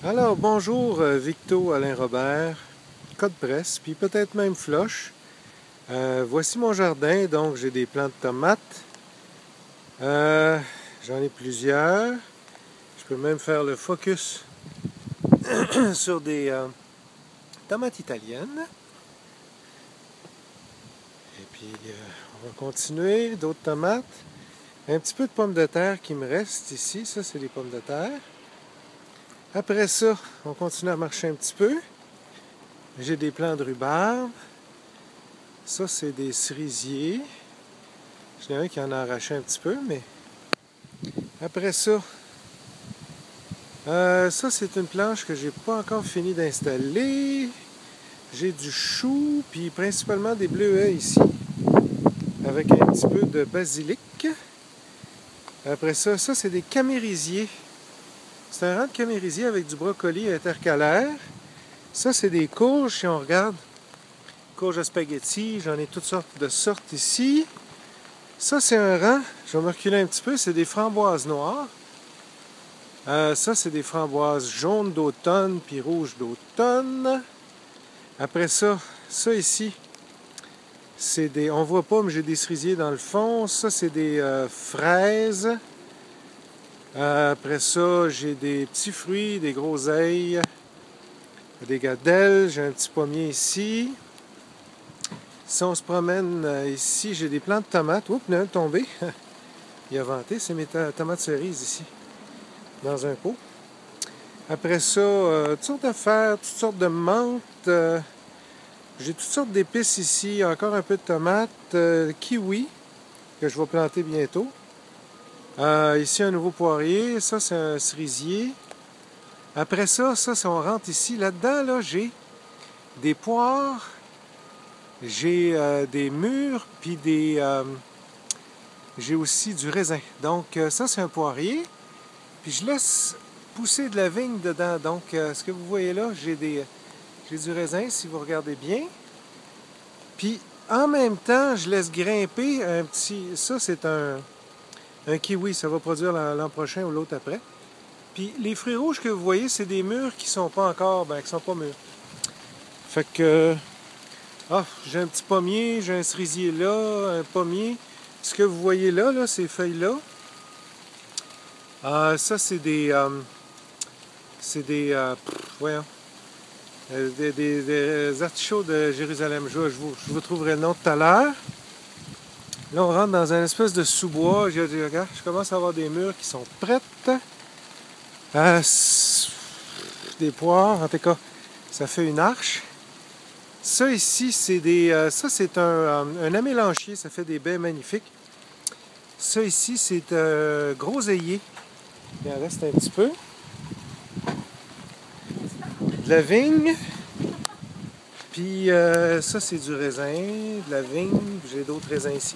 Alors, bonjour Victo Alain Robert, Code Presse, puis peut-être même Floche. Voici mon jardin, donc j'ai des plants de tomates. J'en ai plusieurs. Je peux même faire le focus sur des tomates italiennes. Et puis, on va continuer, d'autres tomates. Un petit peu de pommes de terre qui me reste ici, ça c'est des pommes de terre. Après ça, on continue à marcher un petit peu. J'ai des plants de rhubarbe. Ça, c'est des cerisiers. J'en ai un qui en a arraché un petit peu, mais... Après ça, ça, c'est une planche que j'ai pas encore fini d'installer. J'ai du chou, puis principalement des bleuets ici, avec un petit peu de basilic. Après ça, ça, c'est des camérisiers. C'est un rang de camérisiers avec du brocoli intercalaire. Ça, c'est des courges, si on regarde. Courges à spaghetti, j'en ai toutes sortes de sortes ici. Ça, c'est un rang, je vais me reculer un petit peu, c'est des framboises noires. Ça, c'est des framboises jaunes d'automne, puis rouges d'automne. Après ça, ça ici, c'est des... On voit pas, mais j'ai des cerisiers dans le fond. Ça, c'est des fraises. Après ça, j'ai des petits fruits, des groseilles, des gadelles. J'ai un petit pommier ici. Si on se promène ici, j'ai des plants de tomates. Oups, il y en a un tombé. Il a vanté, c'est mes tomates cerises ici, dans un pot. Après ça, toutes sortes d'affaires, toutes sortes de menthes. J'ai toutes sortes d'épices ici. Encore un peu de tomates. Kiwi, que je vais planter bientôt. Ici, un nouveau poirier. Ça, c'est un cerisier. Après ça, si on rentre ici, là-dedans, là, j'ai des poires. J'ai des mûres, puis j'ai aussi du raisin. Donc, ça, c'est un poirier. Puis, je laisse pousser de la vigne dedans. Donc, ce que vous voyez là, j'ai du raisin, si vous regardez bien. Puis, en même temps, je laisse grimper un petit... Ça, c'est un kiwi. Ça va produire l'an prochain ou l'autre après. Puis, les fruits rouges que vous voyez, c'est des mûres qui sont pas encore... qui sont pas mûres. Fait que... j'ai un petit pommier, j'ai un cerisier là, un pommier. Ce que vous voyez là, ces feuilles-là, ça, c'est des... voyons, des artichauts de Jérusalem. Je vous trouverai le nom tout à l'heure. Là, on rentre dans un espèce de sous-bois. Regarde, je commence à avoir des mûres qui sont prêtes. Des poires, en tout cas, ça fait une arche. Ça ici, c'est ça, c'est un amélanchier. Ça fait des baies magnifiques. Ça ici, c'est un groseillier. Il en reste un petit peu. De la vigne. Puis ça, c'est du raisin, de la vigne. J'ai d'autres raisins ici.